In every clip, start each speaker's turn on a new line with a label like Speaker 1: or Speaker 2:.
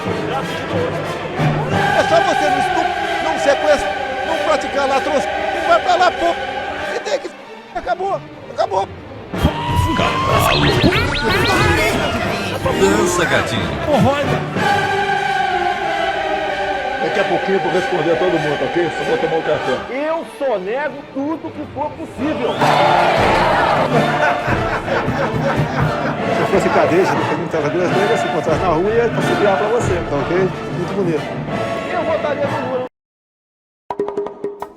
Speaker 1: É só você não estupro, não sequestro, não praticar latrocínio, vai pra lá, pô. E tem que... Acabou.
Speaker 2: Dança, gatinho.
Speaker 1: Daqui a pouquinho eu vou responder a todo mundo, ok? Só vou tomar um café. Eu só nego tudo que for possível. Se eu fosse cadeia, você perguntava duas vezes, se encontrasse na rua, ia subir pra você, tá ok? Muito bonito. Eu votaria no Lula.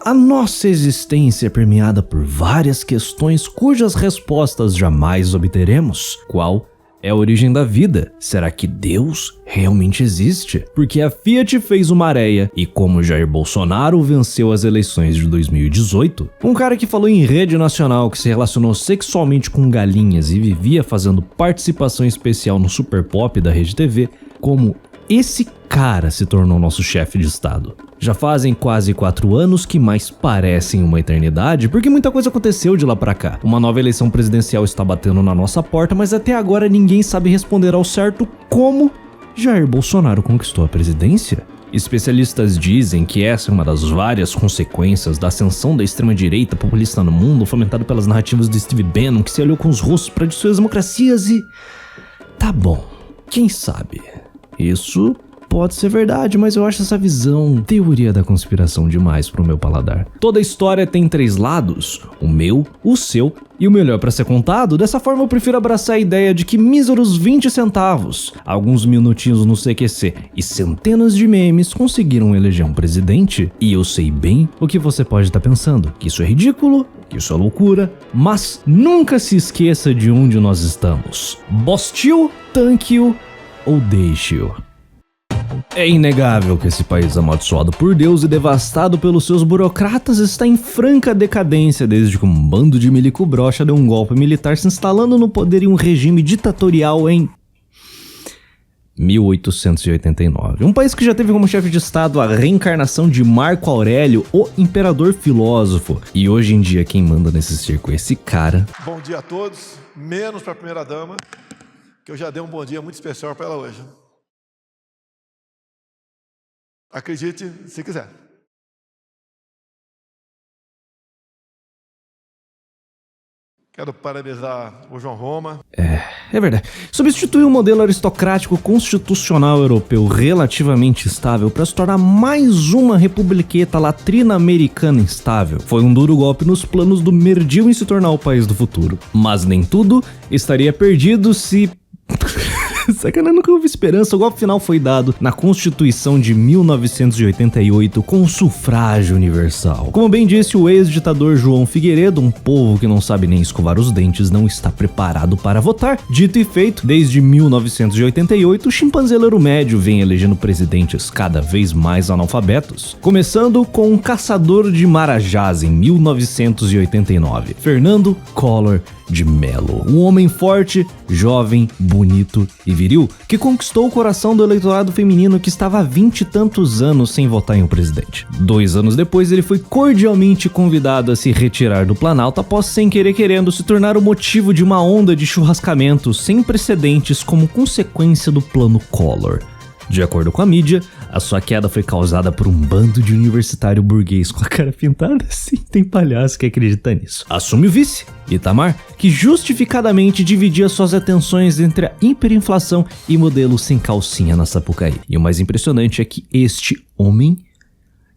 Speaker 3: A nossa existência é permeada por várias questões cujas respostas jamais obteremos. Qual é a origem da vida? Será que Deus realmente existe? Porque a Fiat fez uma areia e como Jair Bolsonaro venceu as eleições de 2018, um cara que falou em rede nacional que se relacionou sexualmente com galinhas e vivia fazendo participação especial no Super Pop da Rede TV, como esse cara se tornou nosso chefe de estado. Já fazem quase 4 anos que mais parecem uma eternidade, porque muita coisa aconteceu de lá pra cá. Uma nova eleição presidencial está batendo na nossa porta, mas até agora ninguém sabe responder ao certo como Jair Bolsonaro conquistou a presidência. Especialistas dizem que essa é uma das várias consequências da ascensão da extrema-direita populista no mundo, fomentado pelas narrativas do Steve Bannon, que se aliou com os russos para destruir as democracias e... Tá bom, quem sabe? Isso pode ser verdade, mas eu acho essa visão teoria da conspiração demais pro meu paladar. Toda história tem 3 lados, o meu, o seu e o melhor pra ser contado. Dessa forma eu prefiro abraçar a ideia de que míseros 20 centavos, alguns minutinhos no CQC e centenas de memes conseguiram eleger um presidente. E eu sei bem o que você pode estar pensando, que isso é ridículo, que isso é loucura, mas nunca se esqueça de onde nós estamos. Bostil, tanque-o ou deixe-o. É inegável que esse país amaldiçoado por Deus e devastado pelos seus burocratas está em franca decadência desde que um bando de milico broxa deu um golpe militar se instalando no poder em um regime ditatorial em 1889. Um país que já teve como chefe de estado a reencarnação de Marco Aurélio, o imperador filósofo. E hoje em dia quem manda nesse circo é esse cara.
Speaker 1: Bom dia a todos, menos para a primeira-dama, que eu já dei um bom dia muito especial para ela hoje. Acredite, se quiser. Quero parabenizar o João Roma.
Speaker 3: É verdade. Substituir o modelo aristocrático constitucional europeu relativamente estável para se tornar mais uma republiqueta latrina-americana instável foi um duro golpe nos planos do Merdil em se tornar o país do futuro. Mas nem tudo estaria perdido se... Sacanagem, nunca houve esperança. O golpe final foi dado na Constituição de 1988 com o sufrágio universal. Como bem disse o ex-ditador João Figueiredo, um povo que não sabe nem escovar os dentes não está preparado para votar. Dito e feito, desde 1988 o chimpanzeleiro médio vem elegendo presidentes cada vez mais analfabetos. Começando com um caçador de marajás em 1989, Fernando Collor de Mello, um homem forte, jovem, bonito e viril, que conquistou o coração do eleitorado feminino que estava há 20 e tantos anos sem votar em um presidente. 2 anos depois, ele foi cordialmente convidado a se retirar do Planalto após, sem querer querendo, se tornar o motivo de uma onda de churrascamentos sem precedentes como consequência do Plano Collor. De acordo com a mídia, a sua queda foi causada por um bando de universitário burguês com a cara pintada. Sim, tem palhaço que acredita nisso. Assume o vice, Itamar, que justificadamente dividia suas atenções entre a hiperinflação e modelos sem calcinha na Sapucaí. E o mais impressionante é que este homem,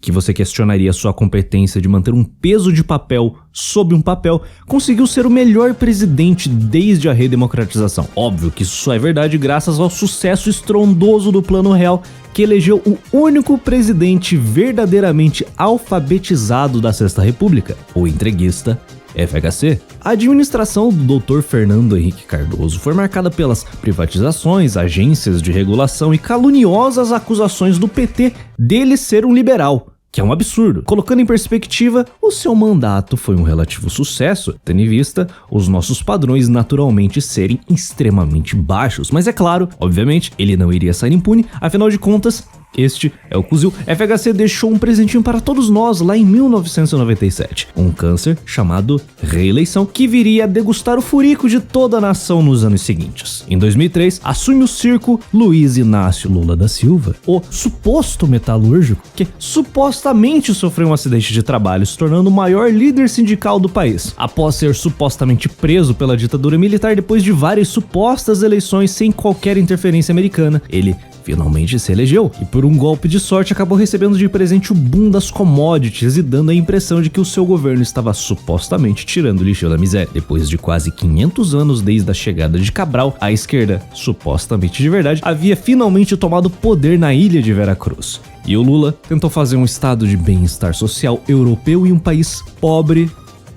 Speaker 3: que você questionaria sua competência de manter um peso de papel sobre um papel, conseguiu ser o melhor presidente desde a redemocratização. Óbvio que isso só é verdade graças ao sucesso estrondoso do Plano Real, que elegeu o único presidente verdadeiramente alfabetizado da Sexta República, o entreguista FHC. A administração do Dr. Fernando Henrique Cardoso foi marcada pelas privatizações, agências de regulação e caluniosas acusações do PT dele ser um liberal, que é um absurdo. Colocando em perspectiva, o seu mandato foi um relativo sucesso, tendo em vista os nossos padrões naturalmente serem extremamente baixos. Mas é claro, obviamente, ele não iria sair impune, afinal de contas, Este é o Cuzil. FHC deixou um presentinho para todos nós lá em 1997. Um câncer chamado reeleição, que viria a degustar o furico de toda a nação nos anos seguintes. Em 2003, assume o circo Luiz Inácio Lula da Silva, o suposto metalúrgico que supostamente sofreu um acidente de trabalho, se tornando o maior líder sindical do país. Após ser supostamente preso pela ditadura militar depois de várias supostas eleições sem qualquer interferência americana, ele finalmente se elegeu e por um golpe de sorte acabou recebendo de presente o boom das commodities e dando a impressão de que o seu governo estava supostamente tirando o lixo da miséria. Depois de quase 500 anos desde a chegada de Cabral, a esquerda, supostamente de verdade, havia finalmente tomado poder na ilha de Veracruz. E o Lula tentou fazer um estado de bem-estar social europeu e um país pobre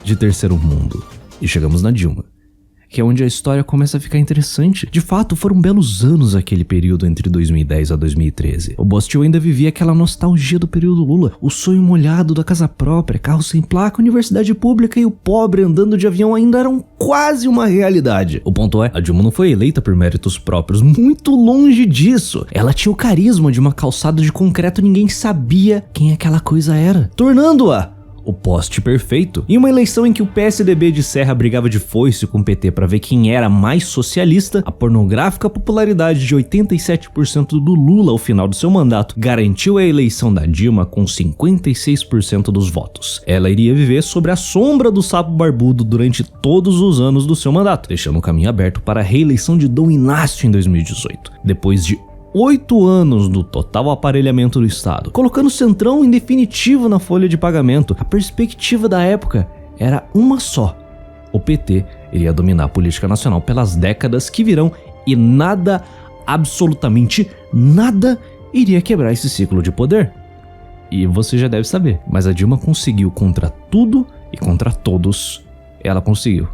Speaker 3: de terceiro mundo. E chegamos na Dilma, que é onde a história começa a ficar interessante. De fato, foram belos anos aquele período entre 2010 a 2013. O Bostil ainda vivia aquela nostalgia do período Lula, o sonho molhado da casa própria, carro sem placa, universidade pública e o pobre andando de avião ainda eram quase uma realidade. O ponto é, a Dilma não foi eleita por méritos próprios, muito longe disso. Ela tinha o carisma de uma calçada de concreto e ninguém sabia quem aquela coisa era, tornando-a o poste perfeito. Em uma eleição em que o PSDB de Serra brigava de foice com o PT para ver quem era mais socialista, a pornográfica popularidade de 87% do Lula ao final do seu mandato garantiu a eleição da Dilma com 56% dos votos. Ela iria viver sobre a sombra do sapo barbudo durante todos os anos do seu mandato, deixando o caminho aberto para a reeleição de Dom Inácio em 2018. Depois de 8 anos do total aparelhamento do Estado, colocando o Centrão em definitivo na folha de pagamento, a perspectiva da época era uma só: o PT iria dominar a política nacional pelas décadas que virão e nada, absolutamente nada, iria quebrar esse ciclo de poder. E você já deve saber, mas a Dilma conseguiu contra tudo e contra todos, ela conseguiu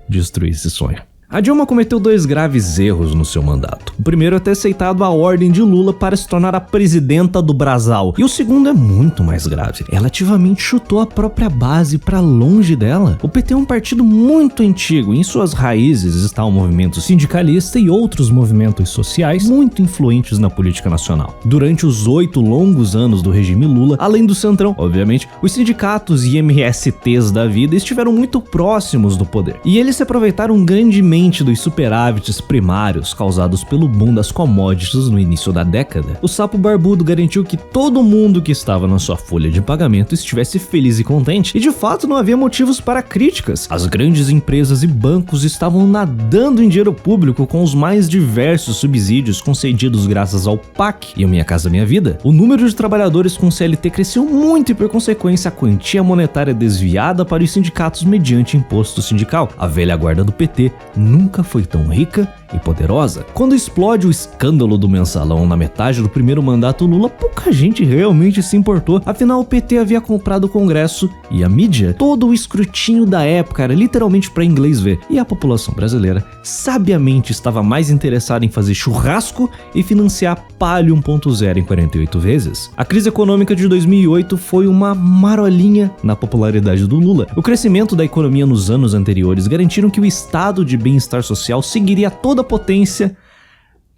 Speaker 3: destruir esse sonho. A Dilma cometeu 2 graves erros no seu mandato. O primeiro é ter aceitado a ordem de Lula para se tornar a presidenta do Brasal. E o segundo é muito mais grave. Ela ativamente chutou a própria base para longe dela. O PT é um partido muito antigo. Em suas raízes está o movimento sindicalista e outros movimentos sociais muito influentes na política nacional. Durante os 8 longos anos do regime Lula, além do Centrão, obviamente, os sindicatos e MSTs da vida estiveram muito próximos do poder. E eles se aproveitaram grandemente dos superávites primários causados pelo boom das commodities no início da década. O sapo barbudo garantiu que todo mundo que estava na sua folha de pagamento estivesse feliz e contente, e de fato não havia motivos para críticas. As grandes empresas e bancos estavam nadando em dinheiro público com os mais diversos subsídios concedidos graças ao PAC e o Minha Casa Minha Vida. O número de trabalhadores com CLT cresceu muito e, por consequência, a quantia monetária desviada para os sindicatos mediante imposto sindical. A velha guarda do PT nunca foi tão rica e poderosa. Quando explode o escândalo do mensalão na metade do primeiro mandato Lula, pouca gente realmente se importou. Afinal, o PT havia comprado o Congresso e a mídia. Todo o escrutínio da época era literalmente para inglês ver. E a população brasileira sabiamente estava mais interessada em fazer churrasco e financiar Palio 1.0 em 48 vezes. A crise econômica de 2008 foi uma marolinha na popularidade do Lula. O crescimento da economia nos anos anteriores garantiram que o estado de bem-estar social seguiria toda a potência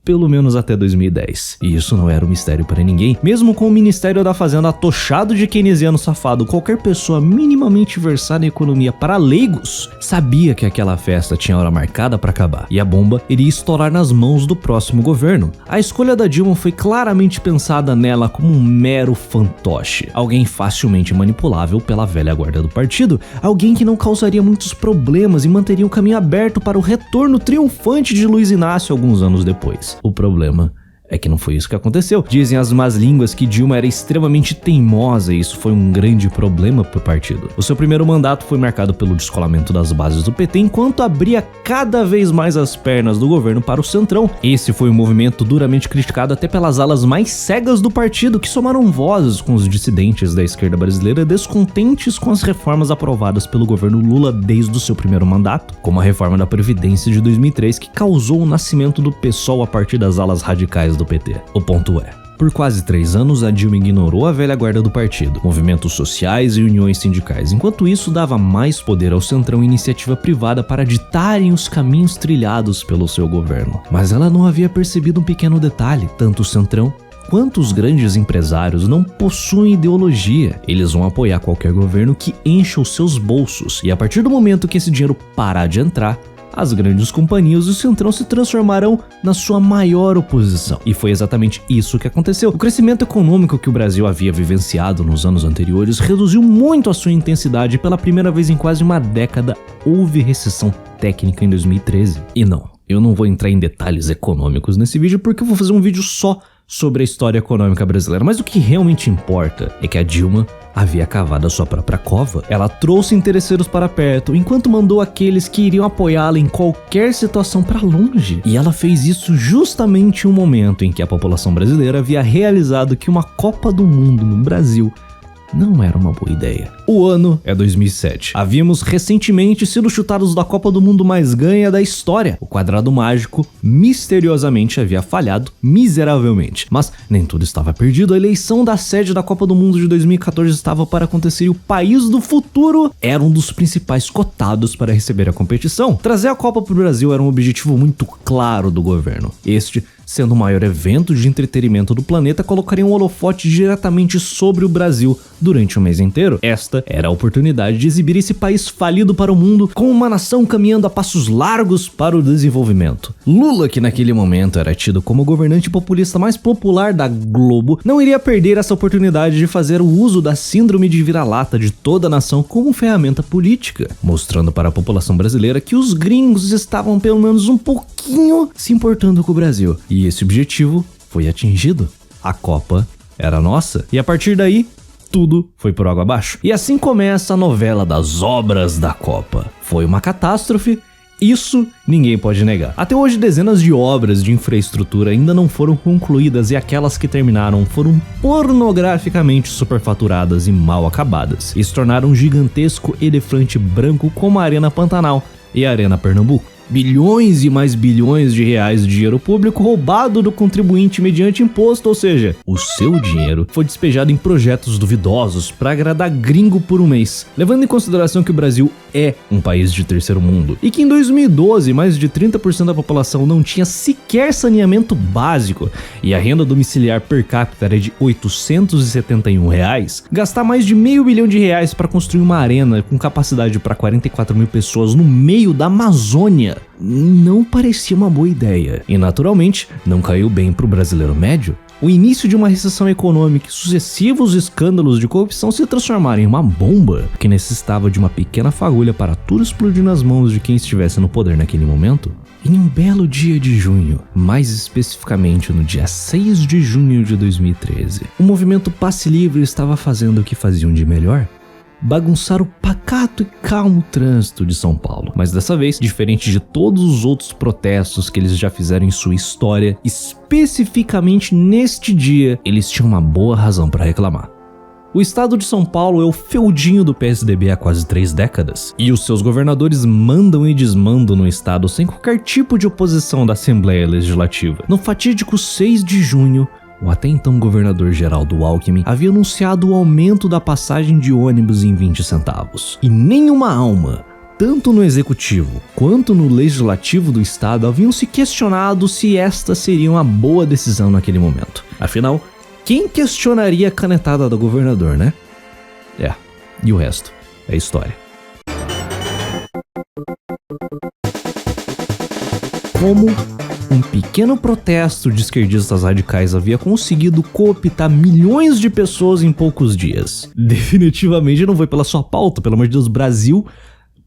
Speaker 3: pelo menos até 2010. E isso não era um mistério para ninguém. Mesmo com o Ministério da Fazenda atochado de keynesiano safado, qualquer pessoa minimamente versada em economia para leigos sabia que aquela festa tinha hora marcada para acabar e a bomba iria estourar nas mãos do próximo governo. A escolha da Dilma foi claramente pensada nela como um mero fantoche, alguém facilmente manipulável pela velha guarda do partido, alguém que não causaria muitos problemas e manteria o caminho aberto para o retorno triunfante de Luiz Inácio alguns anos depois. O problema é que não foi isso que aconteceu. Dizem as más línguas que Dilma era extremamente teimosa e isso foi um grande problema para o partido. O seu primeiro mandato foi marcado pelo descolamento das bases do PT, enquanto abria cada vez mais as pernas do governo para o Centrão. Esse foi um movimento duramente criticado até pelas alas mais cegas do partido, que somaram vozes com os dissidentes da esquerda brasileira descontentes com as reformas aprovadas pelo governo Lula desde o seu primeiro mandato, como a reforma da Previdência de 2003, que causou o nascimento do PSOL a partir das alas radicais do PT. O ponto é, por quase 3 anos a Dilma ignorou a velha guarda do partido, movimentos sociais e uniões sindicais. Enquanto isso, dava mais poder ao Centrão e iniciativa privada para ditarem os caminhos trilhados pelo seu governo. Mas ela não havia percebido um pequeno detalhe: tanto o Centrão Quantos grandes empresários não possuem ideologia? Eles vão apoiar qualquer governo que encha os seus bolsos, e a partir do momento que esse dinheiro parar de entrar, as grandes companhias do Centrão se transformarão na sua maior oposição. E foi exatamente isso que aconteceu. O crescimento econômico que o Brasil havia vivenciado nos anos anteriores reduziu muito a sua intensidade e pela primeira vez em quase uma década houve recessão técnica em 2013. E não, eu não vou entrar em detalhes econômicos nesse vídeo porque eu vou fazer um vídeo só sobre a história econômica brasileira, mas o que realmente importa é que a Dilma havia cavado a sua própria cova. Ela trouxe interesseiros para perto, enquanto mandou aqueles que iriam apoiá-la em qualquer situação para longe. E ela fez isso justamente em um momento em que a população brasileira havia realizado que uma Copa do Mundo no Brasil não era uma boa ideia. O ano é 2007. Havíamos recentemente sido chutados da Copa do Mundo mais ganha da história. O quadrado mágico misteriosamente havia falhado miseravelmente. Mas nem tudo estava perdido. A eleição da sede da Copa do Mundo de 2014 estava para acontecer e o país do futuro era um dos principais cotados para receber a competição. Trazer a Copa para o Brasil era um objetivo muito claro do governo. Este, sendo o maior evento de entretenimento do planeta, colocaria um holofote diretamente sobre o Brasil durante o mês inteiro. Esta era a oportunidade de exibir esse país falido para o mundo, com uma nação caminhando a passos largos para o desenvolvimento. Lula, que naquele momento era tido como o governante populista mais popular da Globo, não iria perder essa oportunidade de fazer o uso da síndrome de vira-lata de toda a nação como ferramenta política, mostrando para a população brasileira que os gringos estavam pelo menos um pouquinho se importando com o Brasil. E esse objetivo foi atingido. A Copa era nossa. E a partir daí, tudo foi por água abaixo. E assim começa a novela das obras da Copa. Foi uma catástrofe, isso ninguém pode negar. Até hoje, dezenas de obras de infraestrutura ainda não foram concluídas e aquelas que terminaram foram pornograficamente superfaturadas e mal acabadas. E se tornaram um gigantesco elefante branco como a Arena Pantanal e a Arena Pernambuco. Bilhões e mais bilhões de reais de dinheiro público roubado do contribuinte mediante imposto, ou seja, o seu dinheiro foi despejado em projetos duvidosos para agradar gringo por um mês, levando em consideração que o Brasil é um país de terceiro mundo e que em 2012 mais de 30% da população não tinha sequer saneamento básico e a renda domiciliar per capita era de R$ 871 reais. Gastar mais de R$500 milhão para construir uma arena com capacidade para 44 mil pessoas no meio da Amazônia não parecia uma boa ideia. E naturalmente, não caiu bem para o brasileiro médio. O início de uma recessão econômica e sucessivos escândalos de corrupção se transformaram em uma bomba que necessitava de uma pequena fagulha para tudo explodir nas mãos de quem estivesse no poder naquele momento. Em um belo dia de junho, mais especificamente no dia 6 de junho de 2013, o movimento Passe Livre estava fazendo o que faziam de melhor: bagunçar o pacato e calmo trânsito de São Paulo. Mas dessa vez, diferente de todos os outros protestos que eles já fizeram em sua história, especificamente neste dia, eles tinham uma boa razão para reclamar. O estado de São Paulo é o feudinho do PSDB há quase 3 décadas, e os seus governadores mandam e desmandam no estado sem qualquer tipo de oposição da Assembleia Legislativa. No fatídico 6 de junho, o até então governador Geraldo Alckmin havia anunciado o aumento da passagem de ônibus em 20 centavos. E nenhuma alma, tanto no executivo quanto no legislativo do estado, haviam se questionado se esta seria uma boa decisão naquele momento. Afinal, quem questionaria a canetada do governador, né? E o resto é história. Como um pequeno protesto de esquerdistas radicais havia conseguido cooptar milhões de pessoas em poucos dias. Definitivamente não foi pela sua pauta, pelo amor de Deus, Brasil,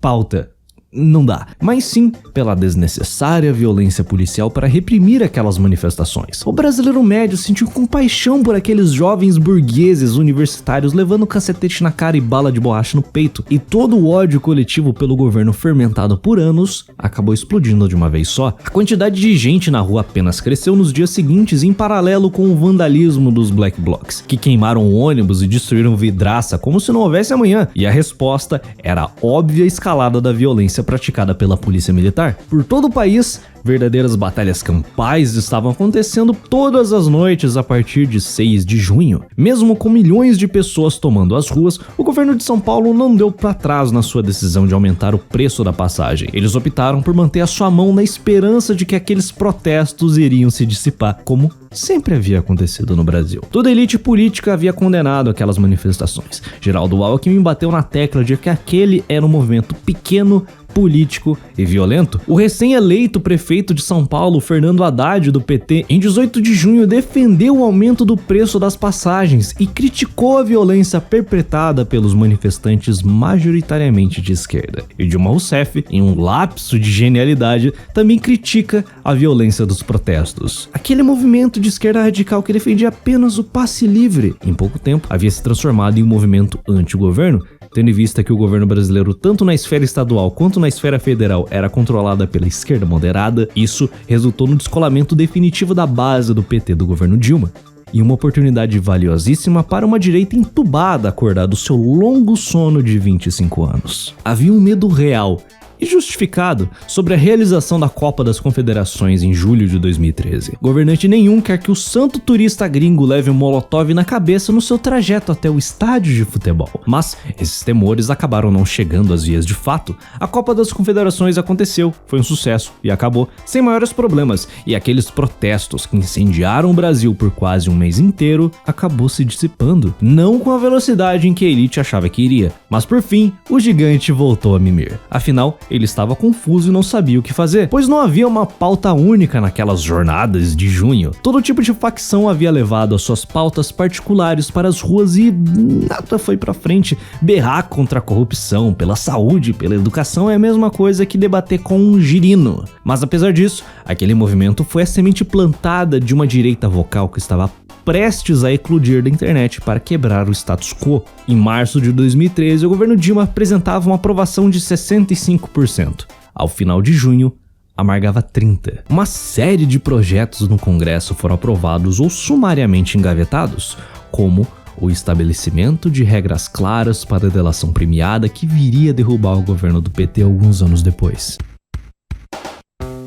Speaker 3: pauta. Não dá, mas sim pela desnecessária violência policial para reprimir aquelas manifestações. O brasileiro médio sentiu compaixão por aqueles jovens burgueses universitários levando cacetete na cara e bala de borracha no peito, e todo o ódio coletivo pelo governo fermentado por anos acabou explodindo de uma vez só. A quantidade de gente na rua apenas cresceu nos dias seguintes, em paralelo com o vandalismo dos Black Blocs, que queimaram ônibus e destruíram vidraça como se não houvesse amanhã, e a resposta era a óbvia escalada da violência praticada pela polícia militar. Por todo o país, Verdadeiras batalhas campais estavam acontecendo todas as noites a partir de 6 de junho. Mesmo com milhões de pessoas tomando as ruas, o governo de São Paulo não deu para trás na sua decisão de aumentar o preço da passagem. Eles optaram por manter a sua mão na esperança de que aqueles protestos iriam se dissipar, como sempre havia acontecido no Brasil. Toda a elite política havia condenado aquelas manifestações. Geraldo Alckmin bateu na tecla de que aquele era um movimento pequeno, político e violento. O recém-eleito prefeito de São Paulo, Fernando Haddad, do PT, em 18 de junho defendeu o aumento do preço das passagens e criticou a violência perpetrada pelos manifestantes majoritariamente de esquerda. E Dilma Rousseff, em um lapso de genialidade, também critica a violência dos protestos. Aquele movimento de esquerda radical que defendia apenas o passe livre, em pouco tempo havia se transformado em um movimento anti-governo, tendo em vista que o governo brasileiro, tanto na esfera estadual quanto na esfera federal, era controlada pela esquerda moderada. Isso resultou no descolamento definitivo da base do PT do governo Dilma, e uma oportunidade valiosíssima para uma direita entubada acordar do seu longo sono de 25 anos. Havia um medo real e justificado sobre a realização da Copa das Confederações em julho de 2013. Governante nenhum quer que o santo turista gringo leve um molotov na cabeça no seu trajeto até o estádio de futebol. Mas esses temores acabaram não chegando às vias de fato. A Copa das Confederações aconteceu, foi um sucesso e acabou sem maiores problemas. E aqueles protestos que incendiaram o Brasil por quase um mês inteiro acabou se dissipando. Não com a velocidade em que a elite achava que iria, mas por fim o gigante voltou a mimir. Afinal, ele estava confuso e não sabia o que fazer, pois não havia uma pauta única naquelas jornadas de junho. Todo tipo de facção havia levado as suas pautas particulares para as ruas e nada foi pra frente. Berrar contra a corrupção, pela saúde, pela educação é a mesma coisa que debater com um girino. Mas apesar disso, aquele movimento foi a semente plantada de uma direita vocal que estava prestes a eclodir da internet para quebrar o status quo. Em março de 2013, o governo Dilma apresentava uma aprovação de 65%. Ao final de junho, amargava 30%. Uma série de projetos no Congresso foram aprovados ou sumariamente engavetados, como o estabelecimento de regras claras para a delação premiada que viria a derrubar o governo do PT alguns anos depois.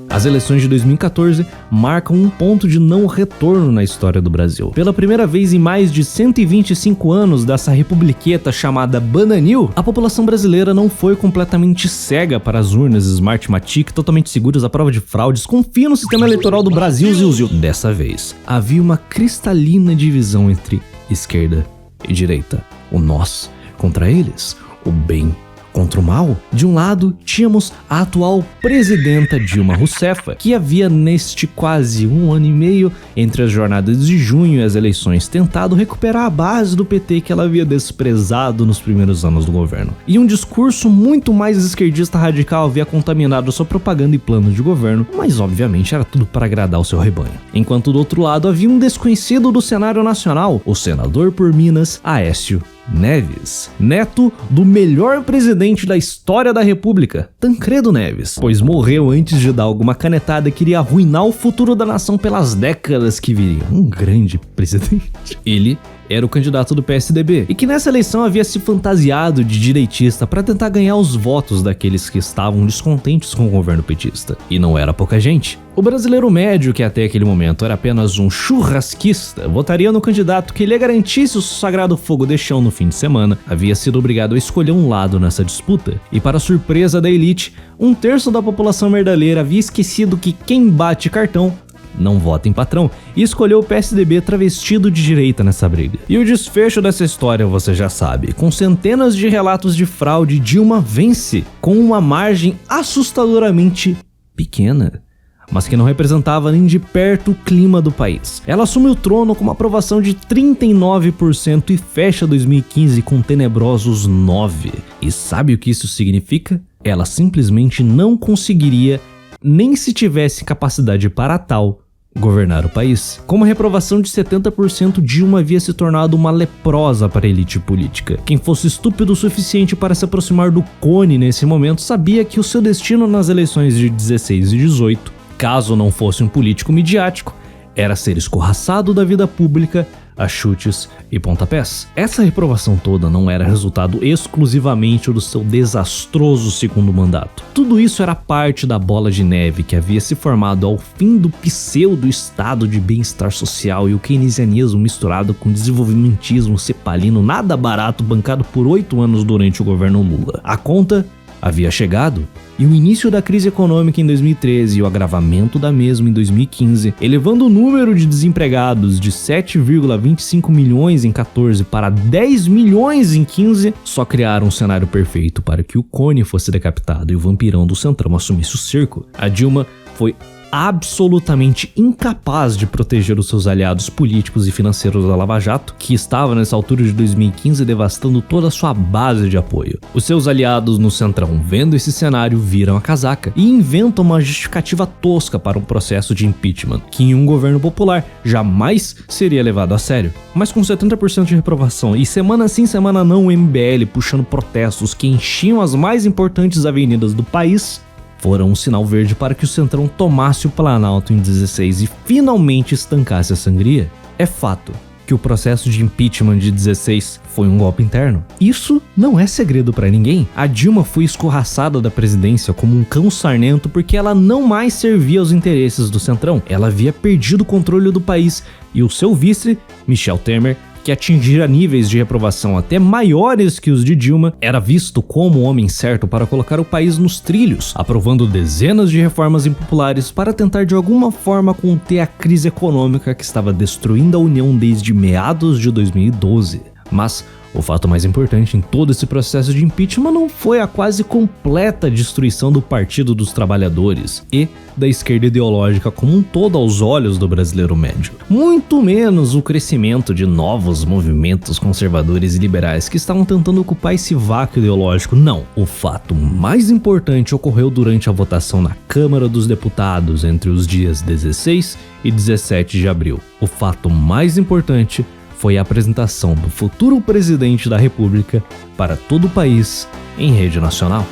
Speaker 3: As eleições de 2014 marcam um ponto de não retorno na história do Brasil. Pela primeira vez em mais de 125 anos dessa republiqueta chamada Bananil, a população brasileira não foi completamente cega para as urnas Smartmatic totalmente seguras à prova de fraudes. Confia no sistema eleitoral do Brasil, Zil. Dessa vez, havia uma cristalina divisão entre esquerda e direita. O nós contra eles, o bem contra o mal. De um lado, tínhamos a atual presidenta Dilma Rousseff, que havia neste quase um ano e meio, entre as jornadas de junho e as eleições, tentado recuperar a base do PT que ela havia desprezado nos primeiros anos do governo. E um discurso muito mais esquerdista radical havia contaminado sua propaganda e plano de governo, mas obviamente era tudo para agradar o seu rebanho. Enquanto do outro lado havia um desconhecido do cenário nacional, o senador por Minas, Aécio Neves, neto do melhor presidente da história da República, Tancredo Neves, pois morreu antes de dar alguma canetada que iria arruinar o futuro da nação pelas décadas que viriam. Um grande presidente. Ele era o candidato do PSDB, e que nessa eleição havia se fantasiado de direitista para tentar ganhar os votos daqueles que estavam descontentes com o governo petista. E não era pouca gente. O brasileiro médio, que até aquele momento era apenas um churrasquista, votaria no candidato que lhe garantisse o sagrado fogo de chão no fim de semana, havia sido obrigado a escolher um lado nessa disputa. E para surpresa da elite, um terço da população merdaleira havia esquecido que quem bate cartão não vota em patrão, e escolheu o PSDB travestido de direita nessa briga. E o desfecho dessa história você já sabe. Com centenas de relatos de fraude, Dilma vence com uma margem assustadoramente pequena, mas que não representava nem de perto o clima do país. Ela assume o trono com uma aprovação de 39% e fecha 2015 com tenebrosos 9%. E sabe o que isso significa? Ela simplesmente não conseguiria, nem se tivesse capacidade para tal, governar o país. Com uma reprovação de 70%, Dilma havia se tornado uma leprosa para a elite política. Quem fosse estúpido o suficiente para se aproximar do cone nesse momento sabia que o seu destino nas eleições de 16 e 18, caso não fosse um político midiático, era ser escorraçado da vida pública, a chutes e pontapés. Essa reprovação toda não era resultado exclusivamente do seu desastroso segundo mandato. Tudo isso era parte da bola de neve que havia se formado ao fim do pseudo-estado de bem-estar social e o keynesianismo misturado com desenvolvimentismo cepalino nada barato bancado por 8 anos durante o governo Lula. A conta havia chegado, e o início da crise econômica em 2013 e o agravamento da mesma em 2015, elevando o número de desempregados de 7,25 milhões em 14 para 10 milhões em 15, só criaram um cenário perfeito para que o Cone fosse decapitado e o vampirão do Centrão assumisse o circo. A Dilma foi absolutamente incapaz de proteger os seus aliados políticos e financeiros da Lava Jato, que estava nessa altura de 2015 devastando toda a sua base de apoio. Os seus aliados no Centrão, vendo esse cenário, viram a casaca e inventam uma justificativa tosca para um processo de impeachment, que em um governo popular jamais seria levado a sério. Mas com 70% de reprovação e semana sim semana não o MBL puxando protestos que enchiam as mais importantes avenidas do país, foram um sinal verde para que o Centrão tomasse o Planalto em 16 e finalmente estancasse a sangria. É fato que o processo de impeachment de 16 foi um golpe interno. Isso não é segredo para ninguém. A Dilma foi escorraçada da presidência como um cão sarnento porque ela não mais servia aos interesses do Centrão. Ela havia perdido o controle do país e o seu vice, Michel Temer, que atingira níveis de reprovação até maiores que os de Dilma, era visto como o homem certo para colocar o país nos trilhos, aprovando dezenas de reformas impopulares para tentar de alguma forma conter a crise econômica que estava destruindo a União desde meados de 2012. Mas o fato mais importante em todo esse processo de impeachment não foi a quase completa destruição do Partido dos Trabalhadores e da esquerda ideológica como um todo aos olhos do brasileiro médio. Muito menos o crescimento de novos movimentos conservadores e liberais que estavam tentando ocupar esse vácuo ideológico. Não. O fato mais importante ocorreu durante a votação na Câmara dos Deputados entre os dias 16 e 17 de abril. O fato mais importante foi a apresentação do futuro presidente da República para todo o país em rede nacional.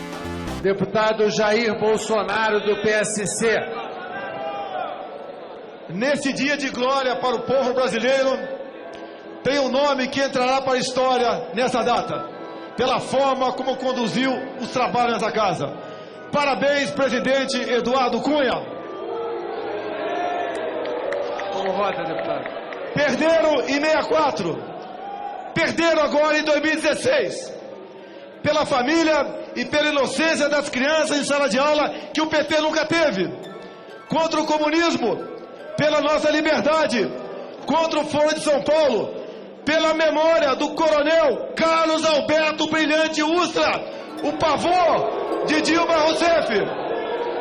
Speaker 4: Deputado Jair Bolsonaro, do PSC.
Speaker 1: Nesse dia de glória para o povo brasileiro, tem um nome que entrará para a história nessa data, pela forma como conduziu os trabalhos nessa casa. Parabéns, presidente Eduardo Cunha.
Speaker 4: Como vota, deputado?
Speaker 1: Perderam em 64, perderam agora em 2016, pela família e pela inocência das crianças em sala de aula que o PT nunca teve, contra o comunismo, pela nossa liberdade, contra o Foro de São Paulo, pela memória do coronel Carlos Alberto Brilhante Ustra, o pavor de Dilma Rousseff.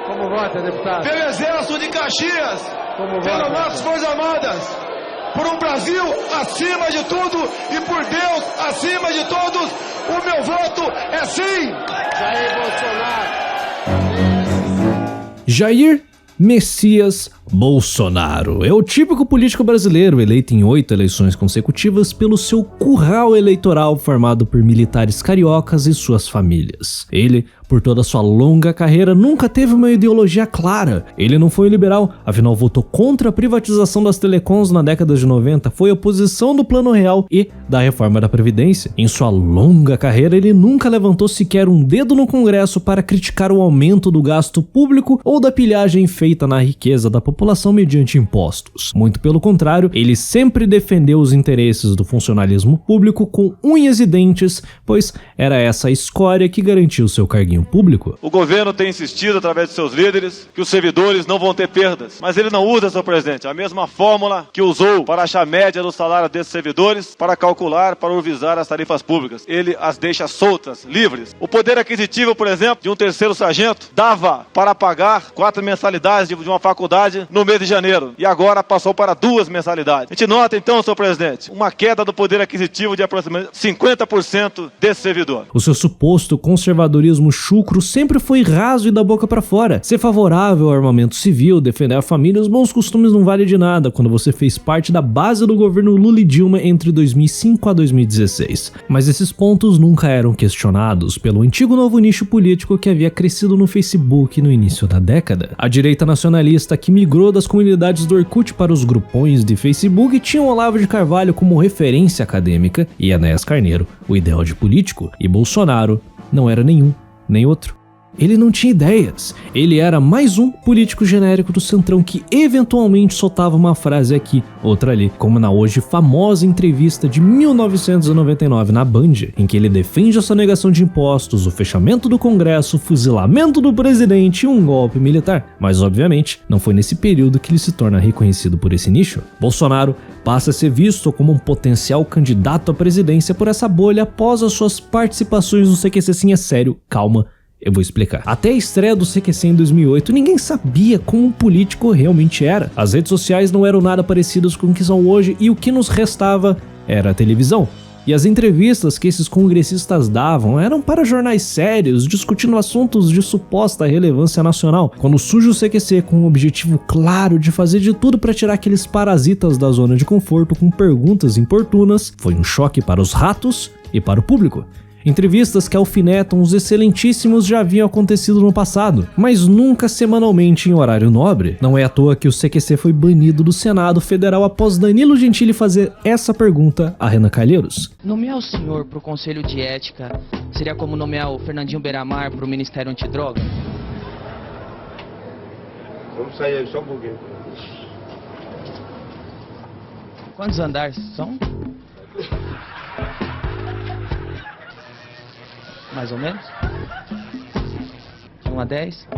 Speaker 4: Como vota, deputado?
Speaker 1: Pelo Exército de Caxias, pelas nossas Forças Armadas, por um Brasil acima de tudo e por Deus acima de todos, o meu voto é sim!
Speaker 4: Jair Bolsonaro.
Speaker 3: Jair Messias Bolsonaro é o típico político brasileiro eleito em 8 eleições consecutivas pelo seu curral eleitoral formado por militares cariocas e suas famílias. Ele, por toda sua longa carreira, nunca teve uma ideologia clara. Ele não foi liberal, afinal votou contra a privatização das telecoms na década de 90, foi oposição do Plano Real e da reforma da Previdência. Em sua longa carreira, ele nunca levantou sequer um dedo no Congresso para criticar o aumento do gasto público ou da pilhagem feita na riqueza da população mediante impostos. Muito pelo contrário, ele sempre defendeu os interesses do funcionalismo público com unhas e dentes, pois era essa a escória que garantiu seu carguinho público.
Speaker 5: O governo tem insistido através de seus líderes que os servidores não vão ter perdas, mas ele não usa, senhor presidente, a mesma fórmula que usou para achar a média do salário desses servidores para calcular, para urbanizar as tarifas públicas. Ele as deixa soltas, livres. O poder aquisitivo, por exemplo, de um terceiro sargento dava para pagar 4 mensalidades de uma faculdade no mês de janeiro e agora passou para 2 mensalidades. A gente nota então, senhor presidente, uma queda do poder aquisitivo de aproximadamente 50% desse servidor.
Speaker 3: O seu suposto conservadorismo chucro sempre foi raso e da boca pra fora. Ser favorável ao armamento civil, defender a família e os bons costumes não vale de nada quando você fez parte da base do governo Lula e Dilma entre 2005 a 2016. Mas esses pontos nunca eram questionados pelo antigo novo nicho político que havia crescido no Facebook no início da década. A direita nacionalista que migrou das comunidades do Orkut para os grupões de Facebook tinha o Olavo de Carvalho como referência acadêmica e Enéas Carneiro o ideal de político, e Bolsonaro não era nenhum, nem outro. Ele não tinha ideias, ele era mais um político genérico do Centrão que eventualmente soltava uma frase aqui, outra ali, como na hoje famosa entrevista de 1999 na Band, em que ele defende a sonegação de impostos, o fechamento do Congresso, o fuzilamento do presidente e um golpe militar. Mas obviamente não foi nesse período que ele se torna reconhecido por esse nicho. Bolsonaro passa a ser visto como um potencial candidato à presidência por essa bolha após as suas participações no CQC. Sim, é sério, calma. Eu vou explicar. Até a estreia do CQC em 2008, ninguém sabia como um político realmente era. As redes sociais não eram nada parecidas com o que são hoje e o que nos restava era a televisão. E as entrevistas que esses congressistas davam eram para jornais sérios, discutindo assuntos de suposta relevância nacional. Quando surge o CQC com o objetivo claro de fazer de tudo para tirar aqueles parasitas da zona de conforto com perguntas importunas, foi um choque para os ratos e para o público. Entrevistas que alfinetam os excelentíssimos já haviam acontecido no passado, mas nunca semanalmente em horário nobre. Não é à toa que o CQC foi banido do Senado Federal após Danilo Gentili fazer essa pergunta a Renan Calheiros.
Speaker 6: Nomear o senhor para o Conselho de Ética seria como nomear o Fernandinho Beiramar para o Ministério Antidroga?
Speaker 7: Vamos sair aí só um pouquinho.
Speaker 6: Quantos andares são? Mais ou menos? De 1 a 10?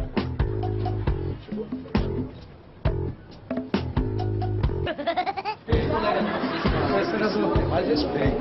Speaker 4: Mais respeito.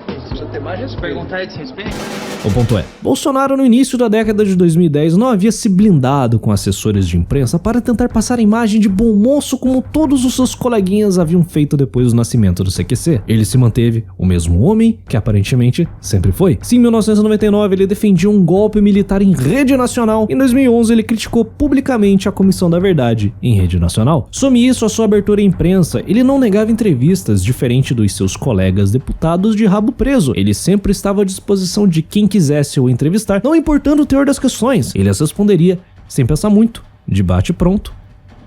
Speaker 4: Precisa ter mais respeito.
Speaker 6: Perguntar é desrespeito?
Speaker 3: O ponto é, Bolsonaro no início da década de 2010 não havia se blindado com assessores de imprensa para tentar passar a imagem de bom moço como todos os seus coleguinhas haviam feito depois do nascimento do CQC. Ele se manteve o mesmo homem que aparentemente sempre foi. Se em 1999 ele defendia um golpe militar em rede nacional, em 2011 ele criticou publicamente a Comissão da Verdade em rede nacional. Some isso a sua abertura à imprensa, ele não negava entrevistas, diferente dos seus colegas deputados de rabo preso. Ele sempre estava à disposição de quem quisesse o entrevistar, não importando o teor das questões. Ele as responderia sem pensar muito, de bate pronto,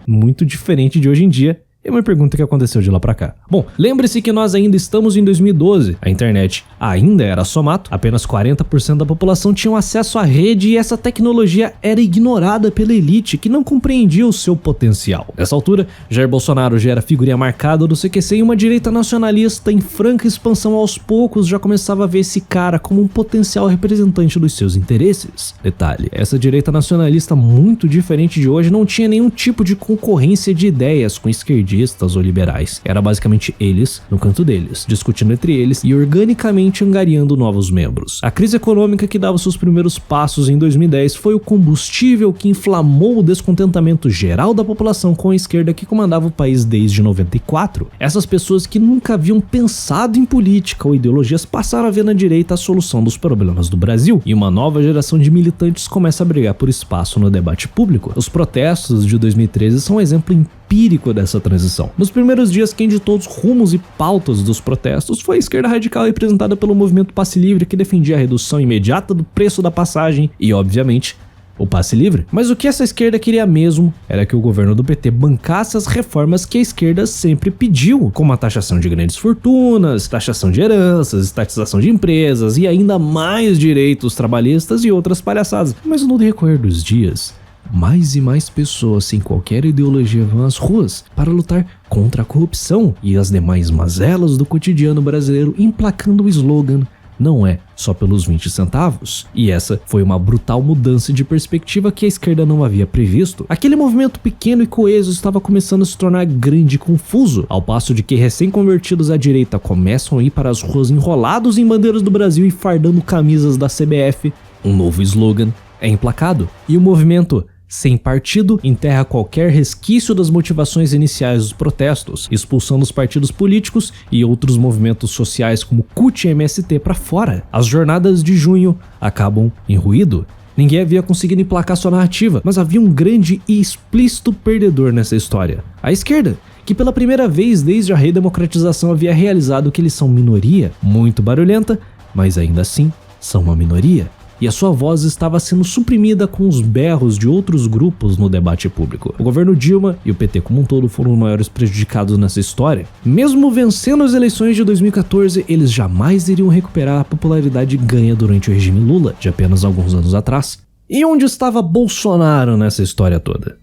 Speaker 3: muito diferente de hoje em dia. É uma pergunta que aconteceu de lá pra cá. Bom, lembre-se que nós ainda estamos em 2012. A internet ainda era só mato. Apenas 40% da população tinham acesso à rede e essa tecnologia era ignorada pela elite, que não compreendia o seu potencial. Nessa altura, Jair Bolsonaro já era figurinha marcada do CQC e uma direita nacionalista em franca expansão aos poucos já começava a ver esse cara como um potencial representante dos seus interesses. Detalhe, essa direita nacionalista muito diferente de hoje não tinha nenhum tipo de concorrência de ideias com esquerdistas ou liberais. Era basicamente eles no canto deles, discutindo entre eles e organicamente angariando novos membros. A crise econômica que dava seus primeiros passos em 2010 foi o combustível que inflamou o descontentamento geral da população com a esquerda que comandava o país desde 94. Essas pessoas que nunca haviam pensado em política ou ideologias passaram a ver na direita a solução dos problemas do Brasil, e uma nova geração de militantes começa a brigar por espaço no debate público. Os protestos de 2013 são um exemplo empírico dessa transição. Nos primeiros dias, quem ditou os rumos e pautas dos protestos foi a esquerda radical representada pelo movimento Passe Livre, que defendia a redução imediata do preço da passagem e, obviamente, o passe livre. Mas o que essa esquerda queria mesmo era que o governo do PT bancasse as reformas que a esquerda sempre pediu, como a taxação de grandes fortunas, taxação de heranças, estatização de empresas e ainda mais direitos trabalhistas e outras palhaçadas. Mas no decorrer dos dias, mais e mais pessoas sem qualquer ideologia vão às ruas para lutar contra a corrupção e as demais mazelas do cotidiano brasileiro, emplacando o slogan "não é só pelos 20 centavos". E essa foi uma brutal mudança de perspectiva que a esquerda não havia previsto. Aquele movimento pequeno e coeso estava começando a se tornar grande e confuso, ao passo de que recém-convertidos à direita começam a ir para as ruas enrolados em bandeiras do Brasil e fardando camisas da CBF. Um novo slogan é emplacado, e o movimento sem partido, enterra qualquer resquício das motivações iniciais dos protestos, expulsando os partidos políticos e outros movimentos sociais como CUT e MST para fora. As jornadas de junho acabam em ruído. Ninguém havia conseguido emplacar sua narrativa, mas havia um grande e explícito perdedor nessa história: a esquerda, que pela primeira vez desde a redemocratização havia realizado que eles são minoria, muito barulhenta, mas ainda assim são uma minoria. E a sua voz estava sendo suprimida com os berros de outros grupos no debate público. O governo Dilma e o PT como um todo foram os maiores prejudicados nessa história. Mesmo vencendo as eleições de 2014, eles jamais iriam recuperar a popularidade ganha durante o regime Lula, de apenas alguns anos atrás. E onde estava Bolsonaro nessa história toda?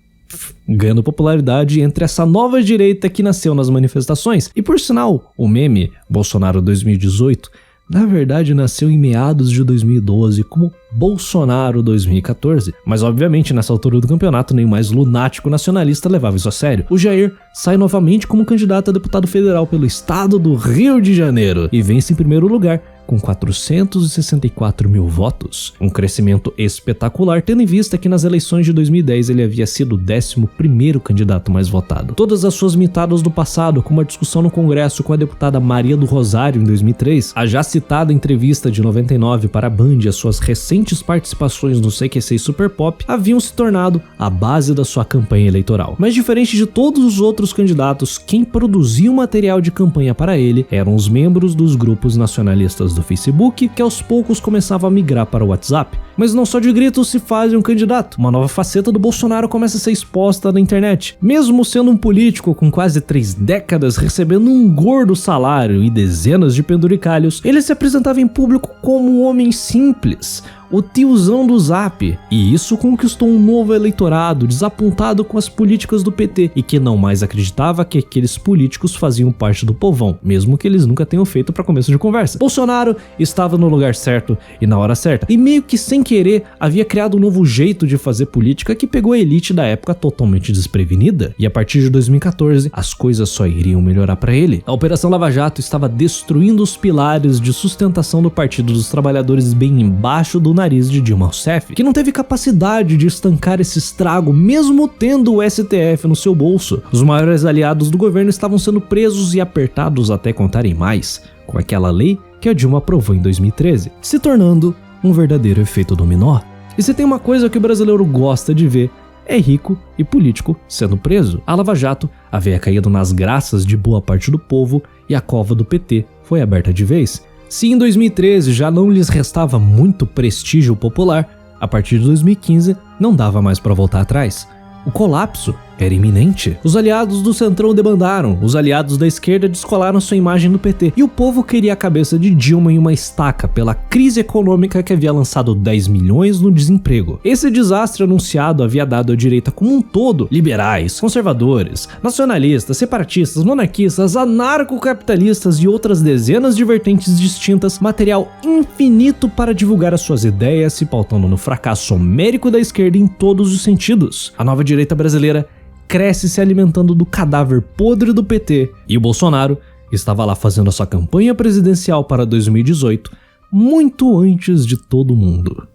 Speaker 3: Ganhando popularidade entre essa nova direita que nasceu nas manifestações. E por sinal, o meme Bolsonaro 2018 na verdade nasceu em meados de 2012 como Bolsonaro 2014, mas obviamente nessa altura do campeonato nem o mais lunático nacionalista levava isso a sério. O Jair sai novamente como candidato a deputado federal pelo estado do Rio de Janeiro e vence em primeiro lugar com 464 mil votos, um crescimento espetacular, tendo em vista que nas eleições de 2010 ele havia sido o 11º candidato mais votado. Todas as suas mitadas do passado, como a discussão no Congresso com a deputada Maria do Rosário em 2003, a já citada entrevista de 99 para a Band e as suas recentes participações no CQC e Super Pop, haviam se tornado a base da sua campanha eleitoral. Mas diferente de todos os outros candidatos, quem produzia o material de campanha para ele eram os membros dos grupos nacionalistas do Facebook, que aos poucos começavam a migrar para o WhatsApp. Mas não só de gritos se faz um candidato. Uma nova faceta do Bolsonaro começa a ser exposta na internet. Mesmo sendo um político com quase 3 décadas recebendo um gordo salário e dezenas de penduricalhos, ele se apresentava em público como um homem simples, o tiozão do Zap, e isso conquistou um novo eleitorado desapontado com as políticas do PT e que não mais acreditava que aqueles políticos faziam parte do povão, mesmo que eles nunca tenham feito para começo de conversa. Bolsonaro estava no lugar certo e na hora certa, e meio que sem querer havia criado um novo jeito de fazer política que pegou a elite da época totalmente desprevenida, e a partir de 2014 as coisas só iriam melhorar para ele. A Operação Lava Jato estava destruindo os pilares de sustentação do Partido dos Trabalhadores bem embaixo do nariz de Dilma Rousseff, que não teve capacidade de estancar esse estrago mesmo tendo o STF no seu bolso. Os maiores aliados do governo estavam sendo presos e apertados até contarem mais, com aquela lei que a Dilma aprovou em 2013, se tornando um verdadeiro efeito dominó. E se tem uma coisa que o brasileiro gosta de ver, é rico e político sendo preso. A Lava Jato havia caído nas graças de boa parte do povo e a cova do PT foi aberta de vez. Se em 2013 já não lhes restava muito prestígio popular, a partir de 2015 não dava mais para voltar atrás. O colapso era iminente. Os aliados do Centrão debandaram, os aliados da esquerda descolaram sua imagem no PT, e o povo queria a cabeça de Dilma em uma estaca pela crise econômica que havia lançado 10 milhões no desemprego. Esse desastre anunciado havia dado à direita como um todo, liberais, conservadores, nacionalistas, separatistas, monarquistas, anarcocapitalistas e outras dezenas de vertentes distintas, material infinito para divulgar as suas ideias, se pautando no fracasso homérico da esquerda em todos os sentidos. A nova direita brasileira cresce se alimentando do cadáver podre do PT, e o Bolsonaro estava lá fazendo a sua campanha presidencial para 2018 muito antes de todo mundo.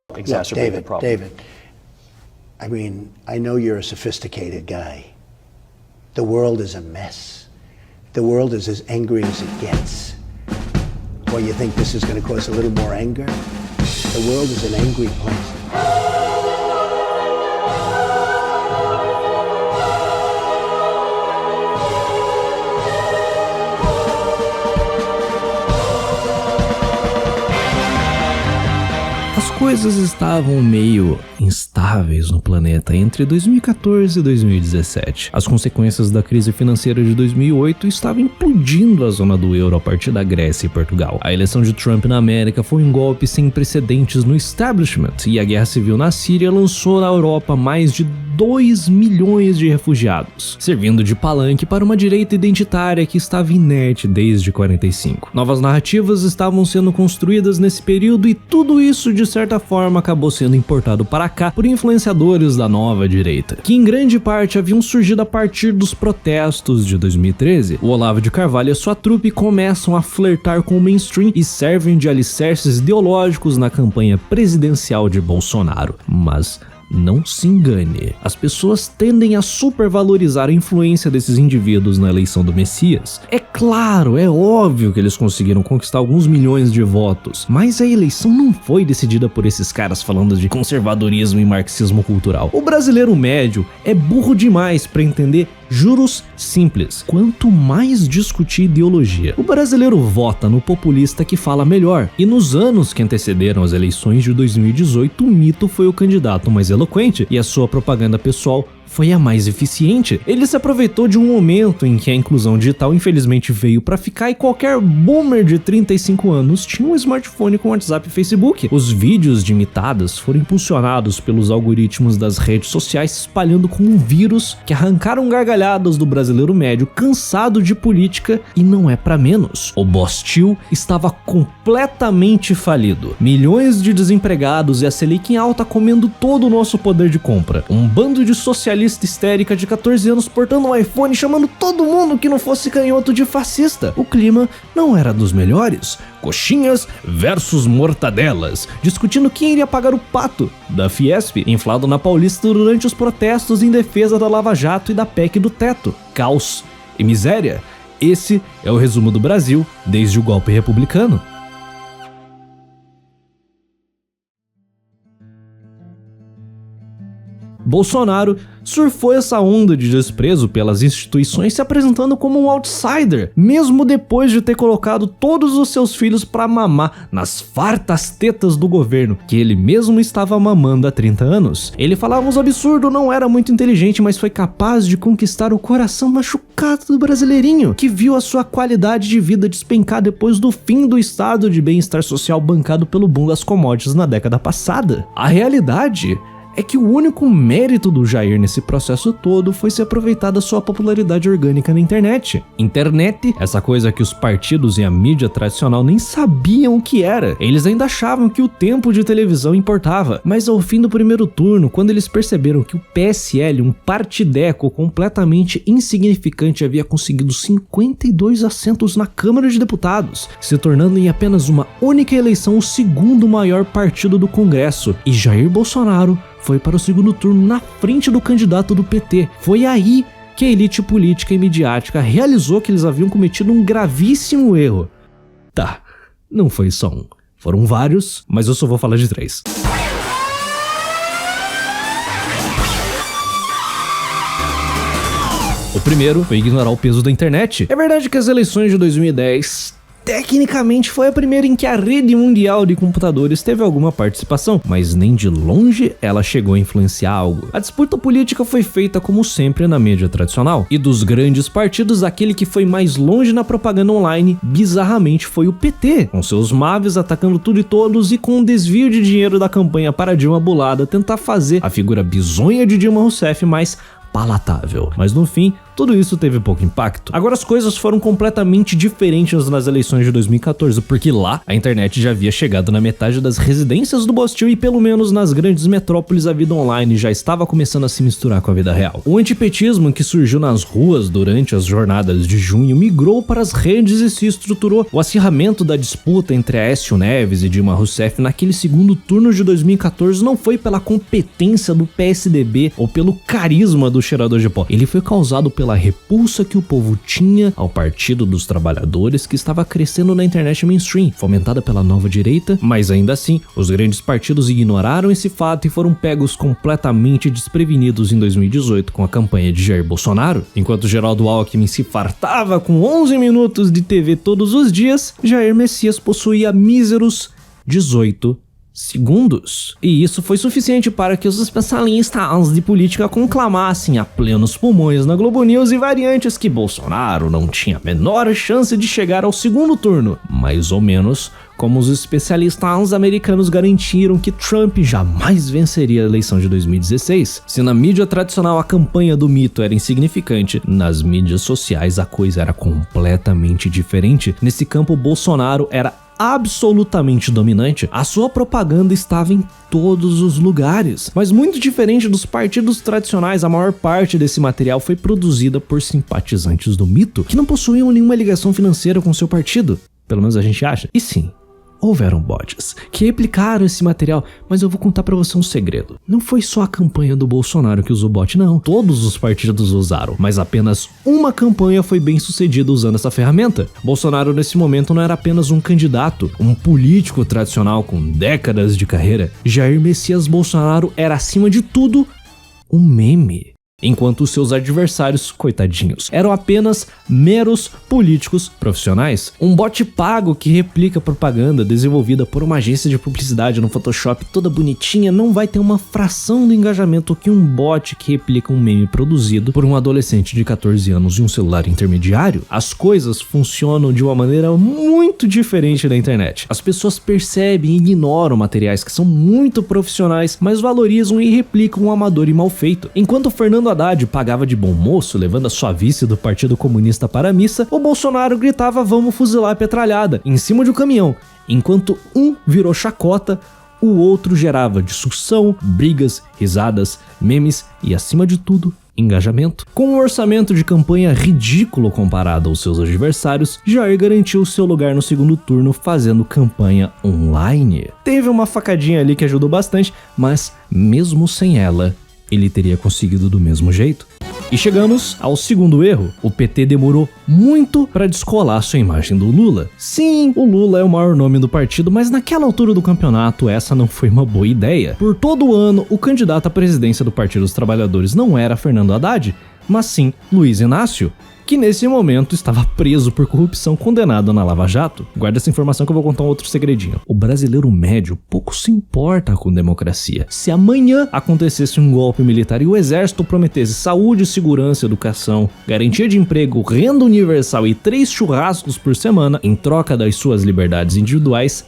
Speaker 8: Look, David, I mean, I know you're a sophisticated guy. The world is a mess. The world is as angry as it gets. Well, you think this is going to cause a little more anger? The world is an angry place.
Speaker 3: As coisas estavam meio instáveis no planeta entre 2014 e 2017. As consequências da crise financeira de 2008 estavam implodindo a zona do euro a partir da Grécia e Portugal. A eleição de Trump na América foi um golpe sem precedentes no establishment, e a guerra civil na Síria lançou na Europa mais de 2 milhões de refugiados, servindo de palanque para uma direita identitária que estava inerte desde 45. Novas narrativas estavam sendo construídas nesse período, e tudo isso de certa forma acabou sendo importado para cá por influenciadores da nova direita, que em grande parte haviam surgido a partir dos protestos de 2013. O Olavo de Carvalho e sua trupe começam a flertar com o mainstream e servem de alicerces ideológicos na campanha presidencial de Bolsonaro, mas não se engane. As pessoas tendem a supervalorizar a influência desses indivíduos na eleição do Messias. É claro, é óbvio que eles conseguiram conquistar alguns milhões de votos, mas a eleição não foi decidida por esses caras falando de conservadorismo e marxismo cultural. O brasileiro médio é burro demais para entender juros simples. Quanto mais discutir ideologia, o brasileiro vota no populista que fala melhor. E nos anos que antecederam as eleições de 2018, o Mito foi o candidato mais eloquente e a sua propaganda pessoal foi a mais eficiente. Ele se aproveitou de um momento em que a inclusão digital infelizmente veio pra ficar e qualquer boomer de 35 anos tinha um smartphone com WhatsApp e Facebook. Os vídeos de imitadas foram impulsionados pelos algoritmos das redes sociais, espalhando como um vírus que arrancaram gargalhadas do brasileiro médio cansado de política, e não é pra menos. O Bostil estava completamente falido. Milhões de desempregados e a Selic em alta comendo todo o nosso poder de compra. Um bando de socialistas histérica de 14 anos portando um iPhone, chamando todo mundo que não fosse canhoto de fascista. O clima não era dos melhores. Coxinhas versus mortadelas, discutindo quem iria pagar o pato da Fiesp, inflado na Paulista durante os protestos em defesa da Lava Jato e da PEC do teto. Caos e miséria. Esse é o resumo do Brasil desde o golpe republicano. Bolsonaro surfou essa onda de desprezo pelas instituições, se apresentando como um outsider, mesmo depois de ter colocado todos os seus filhos para mamar nas fartas tetas do governo, que ele mesmo estava mamando há 30 anos. Ele falava uns absurdos, não era muito inteligente, mas foi capaz de conquistar o coração machucado do brasileirinho, que viu a sua qualidade de vida despencar depois do fim do estado de bem-estar social bancado pelo boom das commodities na década passada. A realidade é que o único mérito do Jair nesse processo todo foi se aproveitar da sua popularidade orgânica na internet. Internet, essa coisa que os partidos e a mídia tradicional nem sabiam o que era. Eles ainda achavam que o tempo de televisão importava, mas ao fim do primeiro turno, quando eles perceberam que o PSL, um partideco completamente insignificante, havia conseguido 52 assentos na Câmara de Deputados, se tornando em apenas uma única eleição o segundo maior partido do Congresso, e Jair Bolsonaro foi para o segundo turno na frente do candidato do PT. Foi aí que a elite política e midiática realizou que eles haviam cometido um gravíssimo erro. Tá, não foi só um. Foram vários, mas eu só vou falar de 3. O primeiro foi ignorar o peso da internet. É verdade que as eleições de 2010... tecnicamente foi a primeira em que a rede mundial de computadores teve alguma participação, mas nem de longe ela chegou a influenciar algo. A disputa política foi feita como sempre na mídia tradicional, e dos grandes partidos, aquele que foi mais longe na propaganda online, bizarramente foi o PT, com seus maves atacando tudo e todos e com um desvio de dinheiro da campanha para Dilma Bulada tentar fazer a figura bizonha de Dilma Rousseff mais palatável. Mas no fim, tudo isso teve pouco impacto. Agora as coisas foram completamente diferentes nas eleições de 2014, porque lá a internet já havia chegado na metade das residências do Bostil e pelo menos nas grandes metrópoles a vida online já estava começando a se misturar com a vida real. O antipetismo que surgiu nas ruas durante as jornadas de junho migrou para as redes e se estruturou. O acirramento da disputa entre Aécio Neves e Dilma Rousseff naquele segundo turno de 2014 não foi pela competência do PSDB ou pelo carisma do cheirador de pó. Ele foi causado pela repulsa que o povo tinha ao Partido dos Trabalhadores, que estava crescendo na internet mainstream, fomentada pela nova direita, mas ainda assim, os grandes partidos ignoraram esse fato e foram pegos completamente desprevenidos em 2018 com a campanha de Jair Bolsonaro. Enquanto Geraldo Alckmin se fartava com 11 minutos de TV todos os dias, Jair Messias possuía míseros 18 segundos. E isso foi suficiente para que os especialistas de política conclamassem a plenos pulmões na Globo News e variantes que Bolsonaro não tinha a menor chance de chegar ao segundo turno, mais ou menos como os especialistas americanos garantiram que Trump jamais venceria a eleição de 2016. Se na mídia tradicional a campanha do mito era insignificante, nas mídias sociais a coisa era completamente diferente. Nesse campo, Bolsonaro era absolutamente dominante. A sua propaganda estava em todos os lugares. Mas muito diferente dos partidos tradicionais, a maior parte desse material foi produzida por simpatizantes do mito, que não possuíam nenhuma ligação financeira com seu partido. Pelo menos a gente acha. E sim, houveram bots que replicaram esse material, mas eu vou contar pra você um segredo. Não foi só a campanha do Bolsonaro que usou bot, não. Todos os partidos usaram, mas apenas uma campanha foi bem sucedida usando essa ferramenta. Bolsonaro nesse momento não era apenas um candidato, um político tradicional com décadas de carreira. Jair Messias Bolsonaro era, acima de tudo, um meme. Enquanto os seus adversários, coitadinhos, eram apenas meros políticos profissionais. Um bot pago que replica propaganda desenvolvida por uma agência de publicidade no Photoshop toda bonitinha não vai ter uma fração do engajamento que um bot que replica um meme produzido por um adolescente de 14 anos e um celular intermediário. As coisas funcionam de uma maneira muito diferente da internet. As pessoas percebem e ignoram materiais que são muito profissionais, mas valorizam e replicam um amador e mal feito. Enquanto Fernando Haddad pagava de bom moço, levando a sua vice do Partido Comunista para a missa, o Bolsonaro gritava "vamos fuzilar a petralhada" em cima de um caminhão. Enquanto um virou chacota, o outro gerava discussão, brigas, risadas, memes e, acima de tudo, engajamento. Com um orçamento de campanha ridículo comparado aos seus adversários, Jair garantiu seu lugar no segundo turno fazendo campanha online. Teve uma facadinha ali que ajudou bastante, mas mesmo sem ela, ele teria conseguido do mesmo jeito. E chegamos ao segundo erro. O PT demorou muito para descolar sua imagem do Lula. Sim, o Lula é o maior nome do partido, mas naquela altura do campeonato essa não foi uma boa ideia. Por todo o ano, o candidato à presidência do Partido dos Trabalhadores não era Fernando Haddad, mas sim Luiz Inácio, que nesse momento estava preso por corrupção, condenado na Lava Jato. Guarda essa informação que eu vou contar um outro segredinho. O brasileiro médio pouco se importa com democracia. Se amanhã acontecesse um golpe militar e o exército prometesse saúde, segurança, educação, garantia de emprego, renda universal e 3 churrascos por semana em troca das suas liberdades individuais,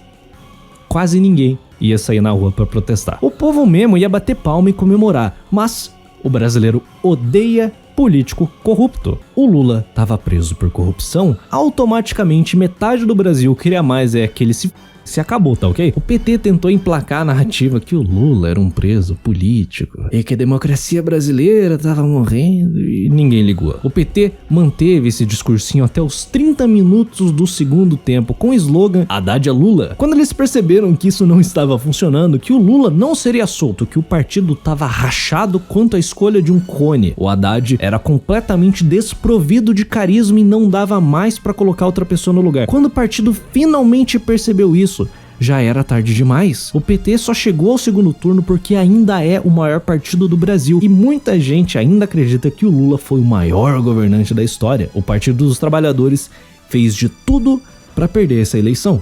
Speaker 3: quase ninguém ia sair na rua para protestar. O povo mesmo ia bater palma e comemorar, mas o brasileiro odeia político corrupto. O Lula estava preso por corrupção, automaticamente metade do Brasil queria mais que ele se acabou, tá ok? O PT tentou emplacar a narrativa que o Lula era um preso político e que a democracia brasileira tava morrendo e ninguém ligou. O PT manteve esse discursinho até os 30 minutos do segundo tempo com o slogan Haddad é Lula. Quando eles perceberam que isso não estava funcionando, que o Lula não seria solto, que o partido tava rachado quanto à escolha de um cone, o Haddad era completamente desprovido de carisma e não dava mais pra colocar outra pessoa no lugar. Quando o partido finalmente percebeu isso, já era tarde demais. O PT só chegou ao segundo turno porque ainda é o maior partido do Brasil e muita gente ainda acredita que o Lula foi o maior governante da história. O Partido dos Trabalhadores fez de tudo para perder essa eleição.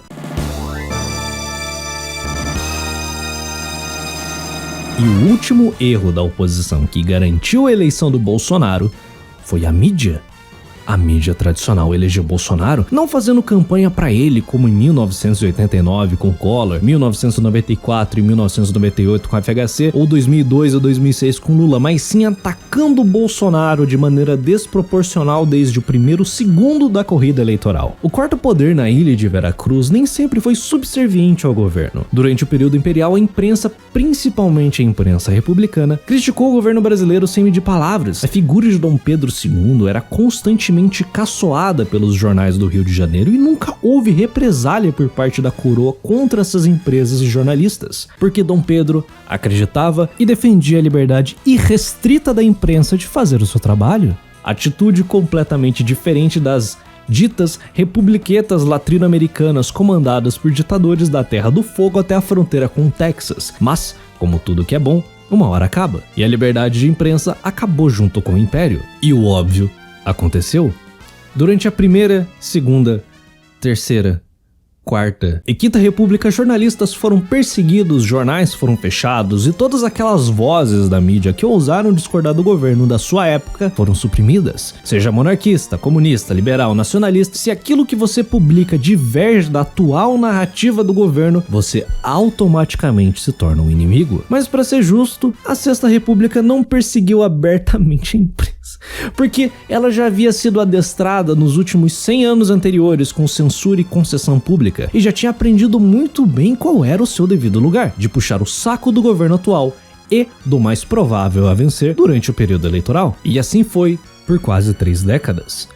Speaker 3: E o último erro da oposição que garantiu a eleição do Bolsonaro foi a mídia. A mídia tradicional elegeu Bolsonaro não fazendo campanha pra ele como em 1989 com Collor, 1994 e 1998 com a FHC ou 2002 ou 2006 com Lula, mas sim atacando Bolsonaro de maneira desproporcional desde o primeiro segundo da corrida eleitoral. O quarto poder na ilha de Veracruz nem sempre foi subserviente ao governo. Durante o período imperial, a imprensa, principalmente a imprensa republicana, criticou o governo brasileiro sem medir palavras. A figura de Dom Pedro II era constantemente caçoada pelos jornais do Rio de Janeiro e nunca houve represália por parte da coroa contra essas empresas e jornalistas, porque Dom Pedro acreditava e defendia a liberdade irrestrita da imprensa de fazer o seu trabalho. Atitude completamente diferente das ditas republiquetas latino-americanas comandadas por ditadores da Terra do Fogo até a fronteira com o Texas. Mas, como tudo que é bom, uma hora acaba. E a liberdade de imprensa acabou junto com o Império. E o óbvio aconteceu. Durante a primeira, segunda, terceira, quarta e quinta república, jornalistas foram perseguidos, jornais foram fechados e todas aquelas vozes da mídia que ousaram discordar do governo da sua época foram suprimidas. Seja monarquista, comunista, liberal, nacionalista, se aquilo que você publica diverge da atual narrativa do governo, você automaticamente se torna um inimigo. Mas para ser justo, a Sexta República não perseguiu abertamente a imprensa, porque ela já havia sido adestrada nos últimos 100 anos anteriores com censura e concessão pública, e já tinha aprendido muito bem qual era o seu devido lugar, de puxar o saco do governo atual e do mais provável a vencer durante o período eleitoral. E assim foi por quase 3 décadas,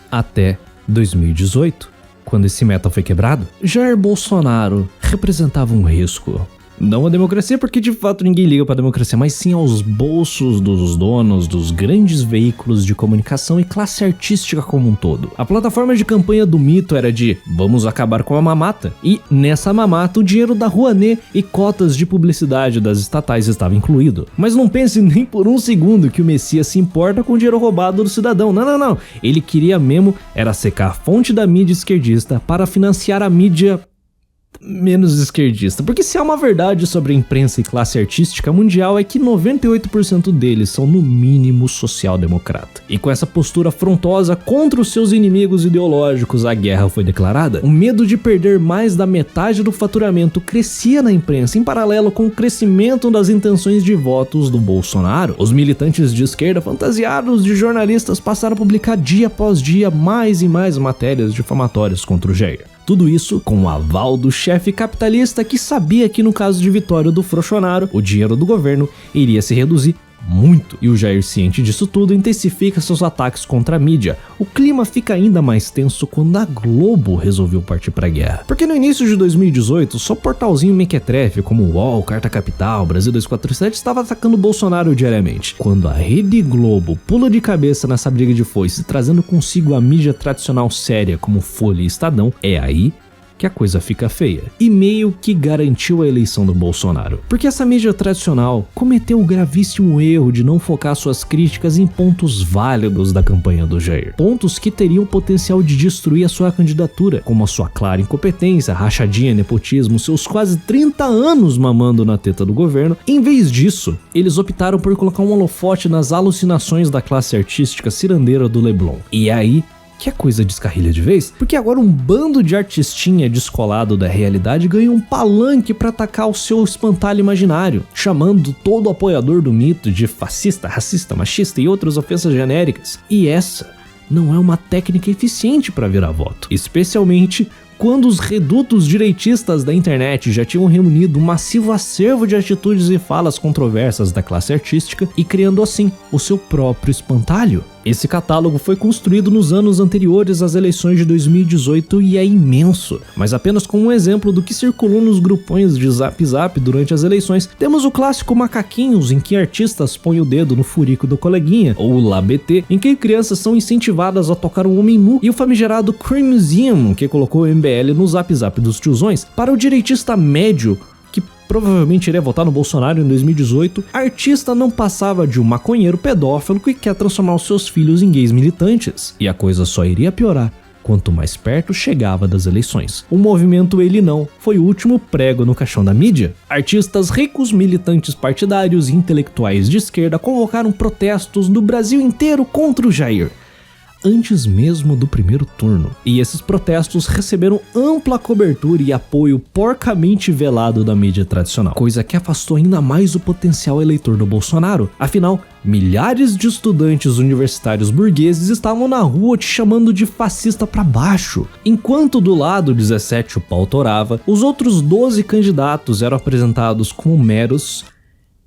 Speaker 3: até 2018. quando esse meta foi quebrado? Jair Bolsonaro representava um risco. Não a democracia, porque de fato ninguém liga pra democracia, mas sim aos bolsos dos donos dos grandes veículos de comunicação e classe artística como um todo. A plataforma de campanha do mito era de vamos acabar com a mamata, e nessa mamata o dinheiro da Rouanet e cotas de publicidade das estatais estava incluído. Mas não pense nem por um segundo que o Messias se importa com o dinheiro roubado do cidadão, não. Ele queria mesmo era secar a fonte da mídia esquerdista para financiar a mídia menos esquerdista, porque se há uma verdade sobre a imprensa e classe artística mundial é que 98% deles são no mínimo social-democrata. E com essa postura afrontosa contra os seus inimigos ideológicos, a guerra foi declarada. O medo de perder mais da metade do faturamento crescia na imprensa, em paralelo com o crescimento das intenções de votos do Bolsonaro. Os militantes de esquerda fantasiados de jornalistas passaram a publicar dia após dia mais e mais matérias difamatórias contra o Jair. Tudo isso com o aval do chefe capitalista que sabia que no caso de vitória do Frochonaro, o dinheiro do governo iria se reduzir muito. E o Jair, ciente disso tudo, intensifica seus ataques contra a mídia. O clima fica ainda mais tenso quando a Globo resolveu partir pra guerra. Porque no início de 2018, só portalzinho mequetrefe como o UOL, Carta Capital, Brasil 247 estava atacando o Bolsonaro diariamente. Quando a Rede Globo pula de cabeça nessa briga de foice, trazendo consigo a mídia tradicional séria como Folha e Estadão, é aí que a coisa fica feia. E meio que garantiu a eleição do Bolsonaro. Porque essa mídia tradicional cometeu o gravíssimo erro de não focar suas críticas em pontos válidos da campanha do Jair. Pontos que teriam o potencial de destruir a sua candidatura, como a sua clara incompetência, rachadinha, nepotismo, seus quase 30 anos mamando na teta do governo. Em vez disso, eles optaram por colocar um holofote nas alucinações da classe artística cirandeira do Leblon. E aí que a coisa descarrilha de vez, porque agora um bando de artistinha descolado da realidade ganha um palanque para atacar o seu espantalho imaginário, chamando todo apoiador do mito de fascista, racista, machista e outras ofensas genéricas. E essa não é uma técnica eficiente para virar voto, especialmente quando os redutos direitistas da internet já tinham reunido um massivo acervo de atitudes e falas controversas da classe artística e criando assim o seu próprio espantalho. Esse catálogo foi construído nos anos anteriores às eleições de 2018 e é imenso, mas apenas como um exemplo do que circulou nos grupões de Zap Zap durante as eleições, temos o clássico Macaquinhos, em que artistas põem o dedo no furico do coleguinha, ou o LaBT, em que crianças são incentivadas a tocar um homem nu, e o famigerado Cream Museum, que colocou o MBL no Zap Zap dos tiozões. Para o direitista médio, que provavelmente iria votar no Bolsonaro em 2018, artista não passava de um maconheiro pedófilo que quer transformar os seus filhos em gays militantes. E a coisa só iria piorar quanto mais perto chegava das eleições. O movimento Ele Não foi o último prego no caixão da mídia. Artistas ricos, militantes partidários e intelectuais de esquerda convocaram protestos no Brasil inteiro contra o Jair, antes mesmo do primeiro turno. E esses protestos receberam ampla cobertura e apoio porcamente velado da mídia tradicional, coisa que afastou ainda mais o potencial eleitor do Bolsonaro. Afinal, milhares de estudantes universitários burgueses estavam na rua te chamando de fascista pra baixo. Enquanto do lado 17 o pau torava, os outros 12 candidatos eram apresentados como meros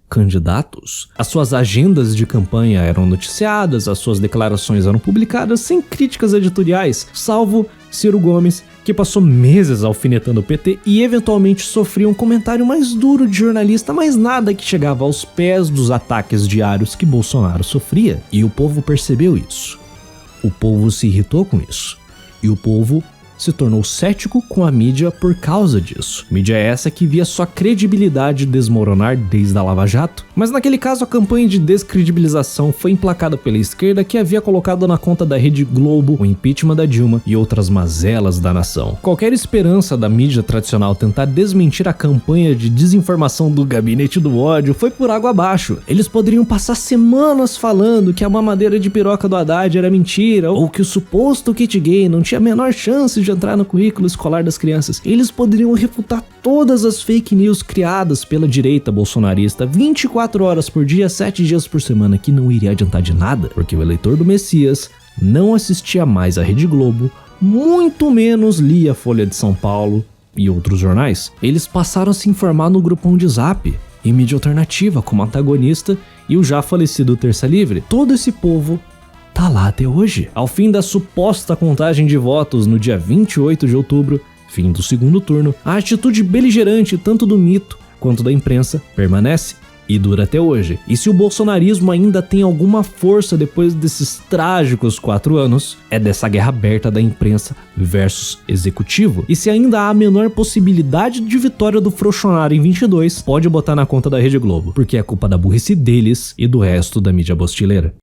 Speaker 3: candidatos. As suas agendas de campanha eram noticiadas, as suas declarações eram publicadas sem críticas editoriais, salvo Ciro Gomes, que passou meses alfinetando o PT e eventualmente sofria um comentário mais duro de jornalista, mas nada que chegava aos pés dos ataques diários que Bolsonaro sofria. E o povo percebeu isso. O povo se irritou com isso. E o povo se tornou cético com a mídia por causa disso. Mídia essa que via sua credibilidade desmoronar desde a Lava Jato. Mas naquele caso a campanha de descredibilização foi emplacada pela esquerda, que havia colocado na conta da Rede Globo o impeachment da Dilma e outras mazelas da nação. Qualquer esperança da mídia tradicional tentar desmentir a campanha de desinformação do gabinete do ódio foi por água abaixo. Eles poderiam passar semanas falando que a mamadeira de piroca do Haddad era mentira, ou que o suposto kit gay não tinha a menor chance de entrar no currículo escolar das crianças. Eles poderiam refutar todas as fake news criadas pela direita bolsonarista 24 horas por dia, 7 dias por semana, que não iria adiantar de nada, porque o eleitor do Messias não assistia mais à Rede Globo, muito menos lia a Folha de São Paulo e outros jornais. Eles passaram a se informar no grupão de Zap, em mídia alternativa, como Antagonista e o já falecido Terça Livre. Todo esse povo tá lá até hoje. Ao fim da suposta contagem de votos no dia 28 de outubro, fim do segundo turno, a atitude beligerante tanto do mito quanto da imprensa permanece e dura até hoje. E se o bolsonarismo ainda tem alguma força depois desses trágicos 4 anos, é dessa guerra aberta da imprensa versus executivo. E se ainda há a menor possibilidade de vitória do Frouxonário em 22, pode botar na conta da Rede Globo, porque é culpa da burrice deles e do resto da mídia bostileira.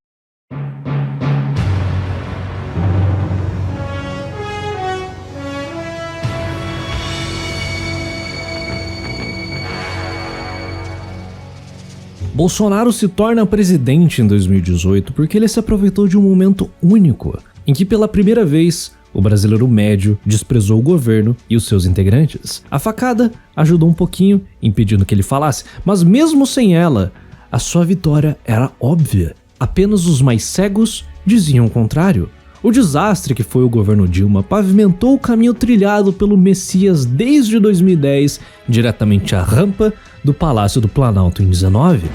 Speaker 3: Bolsonaro se torna presidente em 2018 porque ele se aproveitou de um momento único, em que pela primeira vez o brasileiro médio desprezou o governo e os seus integrantes. A facada ajudou um pouquinho, impedindo que ele falasse, mas mesmo sem ela, a sua vitória era óbvia. Apenas os mais cegos diziam o contrário. O desastre que foi o governo Dilma pavimentou o caminho trilhado pelo Messias desde 2010, diretamente à rampa do Palácio do Planalto em 19.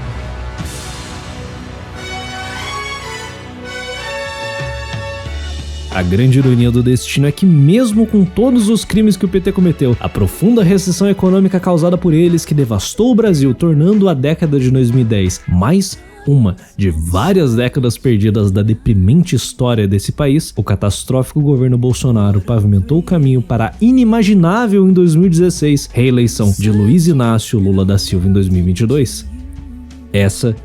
Speaker 3: A grande ironia do destino é que mesmo com todos os crimes que o PT cometeu, a profunda recessão econômica causada por eles que devastou o Brasil, tornando a década de 2010 mais uma de várias décadas perdidas da deprimente história desse país, o catastrófico governo Bolsonaro pavimentou o caminho para a inimaginável em 2016 reeleição de Luiz Inácio Lula da Silva em 2022. Essa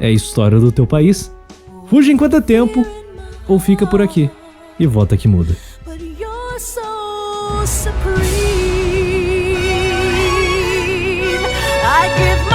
Speaker 3: é a história do teu país. Fuja enquanto é tempo, ou fica por aqui e vota que muda.
Speaker 9: I give